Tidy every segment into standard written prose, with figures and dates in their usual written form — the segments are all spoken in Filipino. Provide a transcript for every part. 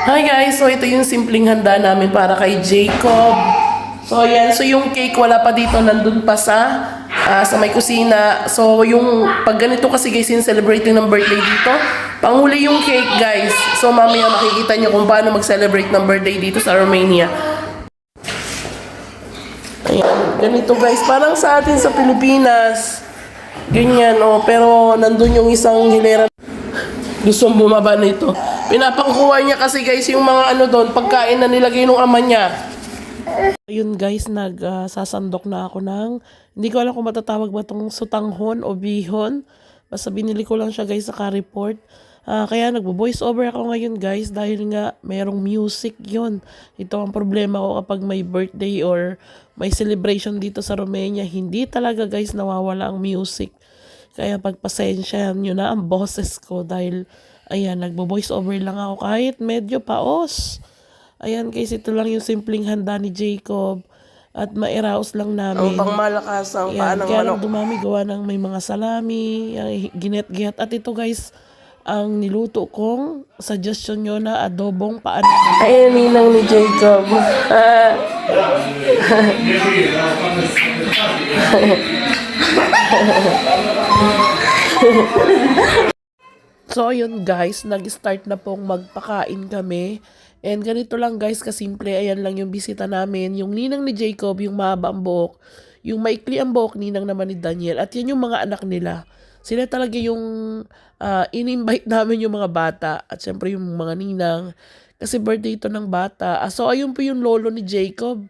Hi guys, so ito yung simpleng handa namin para kay Jacob. So ayan, so yung cake wala pa dito, nandun pa sa may kusina. So yung pag ganito kasi guys, yung celebrating ng birthday dito, panghuli yung cake guys. So mamaya makikita nyo kung paano mag-celebrate ng birthday dito sa Romania. Ayan, ganito guys, parang sa atin sa Pilipinas. Ganyan oh, pero nandun yung isang hilera. Gusto bumaba nito. Pinapangkuha niya kasi guys yung mga ano doon, pagkain na nilagay ng ama niya. Ayun guys, sasandok na ako ng, hindi ko alam kung matatawag ba itong sutanghon o bihon. Basta binili ko lang siya guys sa Carrefour. Kaya nagbo-voice over ako ngayon guys dahil nga mayroong music yon. Ito ang problema ko kapag may birthday or may celebration dito sa Romania. Hindi talaga guys nawawala ang music. Kaya pagpasensyahan nyo na ang boses ko dahil ayan, nagbo-voice over lang ako kahit medyo paos. Ayan guys, ito lang yung simpleng handa ni Jacob at mairaos lang namin. Ang pangmalakas ang paa ng manok. Kaya lang dumami gawa ng may mga salami, ginet-get. At ito guys, ang niluto kong suggestion nyo na adobong paa ng manok. Ayan, ninang ni Jacob. So ayun guys, nag-start na pong magpakain kami. And ganito lang guys, kasimple, ayan lang yung bisita namin. Yung ninang ni Jacob, yung mahaba ang buhok. Yung maikli ang buhok, ninang naman ni Daniel. At yan yung mga anak nila. Sila talaga yung in-invite namin yung mga bata. At syempre yung mga ninang. Kasi birthday ito ng bata. So ayun po yung lolo ni Jacob.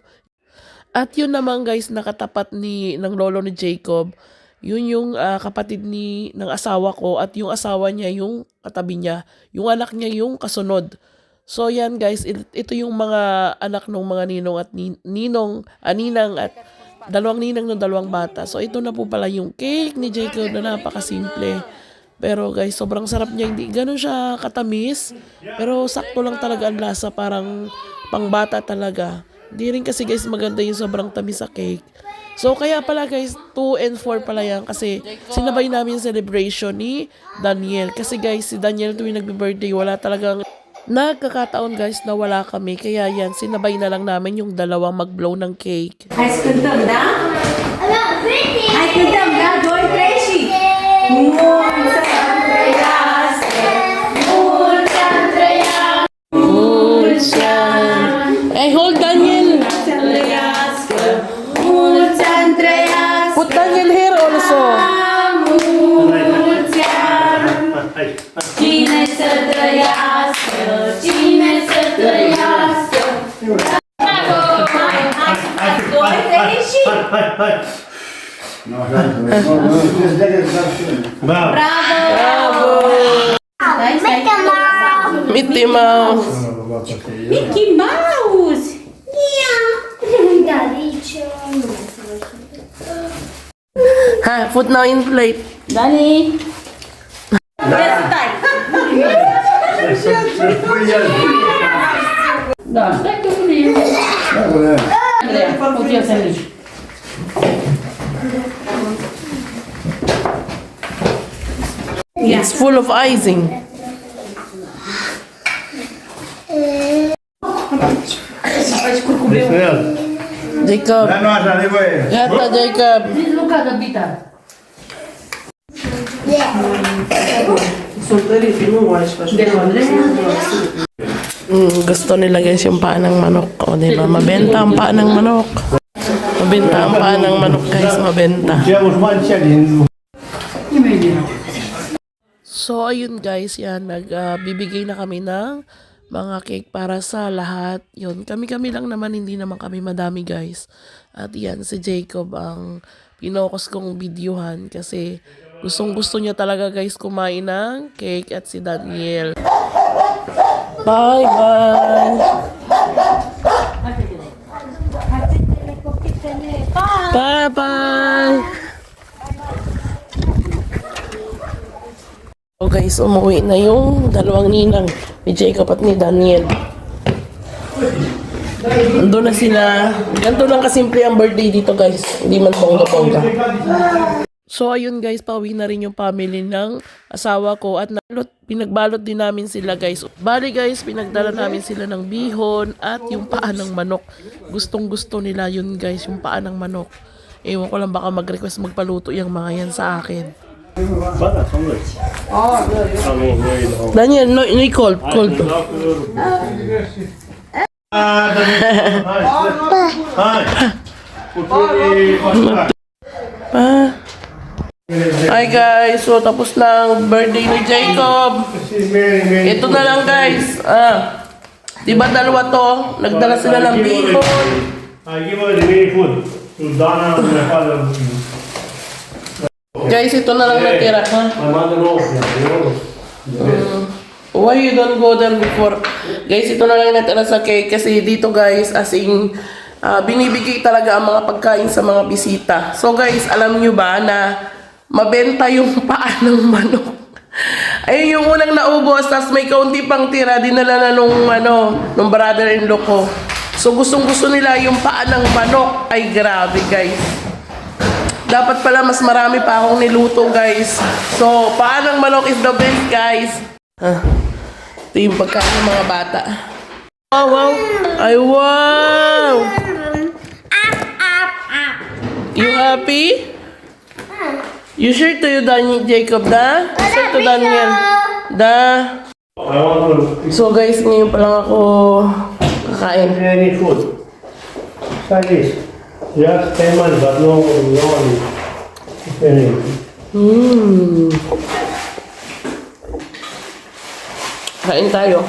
At yun naman guys, nakatapat ng lolo ni Jacob. Yun yung kapatid ng asawa ko at yung asawa niya yung katabi niya. Yung anak niya yung kasunod. So yan guys, ito yung mga anak ng mga ninong at ninang at dalawang ninang ng dalawang bata. So ito na po pala yung cake ni Jacob na napakasimple. Pero guys, sobrang sarap niya. Hindi ganun siya katamis. Pero sakto lang talaga ang lasa, parang pangbata talaga. Hindi rin kasi guys maganda yung sobrang tamis sa cake. So kaya pala guys, 2 and 4 pala yan kasi sinabay namin yung celebration ni Daniel. Kasi guys, si Daniel tuwing nagbe-birthday, wala talagang nagkakataon guys na wala kami. Kaya yan, sinabay na lang namin yung dalawang mag-blow ng cake. Hai să cântăm, da? Hai cântăm, da? 2, 3 și... Mulți ani trăiască, mulți ani trăiască, mulți ani. Hey, hold Daniel! Trăiască, mulți ani trăiască. Put Daniel here also. Mulți ani. Cine să trăiască, cine să trăiască. Bravo! Hai, 2, 3 și... Bravo! Bravo! Mickey Mouse. Mickey Mouse! Ha, put now in plate. Dani! Ia să tai! Da, stai că nu e. Andreea, uite eu să mici. It's full of icing. Jacob. Dar nu așa, nevoie. Gata, Jacob. Luca de bitar. Gusto nila guys yung paa ng manok. O diba, mabenta ang paa ng manok. Mabenta ang paa ng manok guys, mabenta. So ayun guys, yan, nagbibigay na kami ng mga cake para sa lahat. Yun, kami-kami lang naman, hindi naman kami madami guys. At yan, si Jacob ang pinokos kong videohan kasi gustong-gusto niya talaga guys kumain ng cake at si Daniel. Bye-bye! Bye-bye! guys, umuwi na yung dalawang ninang ni Jacob at ni Daniel. Ando na sila. Ganito lang kasimple ang birthday dito guys. Hindi man bongga-bongga. So ayun guys, pauwi na rin yung family ng asawa ko at pinagbalot din namin sila guys. Bali guys, pinagdala namin sila ng bihon at yung paa ng manok. Gustong gusto nila yun guys, yung paa ng manok. Ewan ko lang baka mag-request magpaluto yung mga yan sa akin. Daniel, no, cold to. Hi guys, so tapos na ang birthday ni Jacob. Ito na lang guys. Diba dalawa to? Nagdala sila ng bihon. I give her the very food to Donna and my father. Guys, ito na lang natira, ha? My mother knows. Why you don't go there before? Guys, ito na lang natira sa cake kasi dito guys, as in, binibigay talaga ang mga pagkain sa mga bisita. So guys, alam nyo ba na mabenta yung paa ng manok? Ayun yung unang naubos, tapos may kaunti pang tira, dinala na nung brother-in-law ko. So gustong-gusto nila yung paa ng manok. Ay grabe guys. Dapat pala mas marami pa akong niluto guys. So paa ng manok is the best guys. Ito yung pagkain ng mga bata. Wow, wow. Ay wow. You happy? You sure to you Jacob da? Sure to Daniel? Da? I want to So guys, ngayon pa lang ako kakain. any food. It's like this. Just payment, but no one is any. Kain tayo.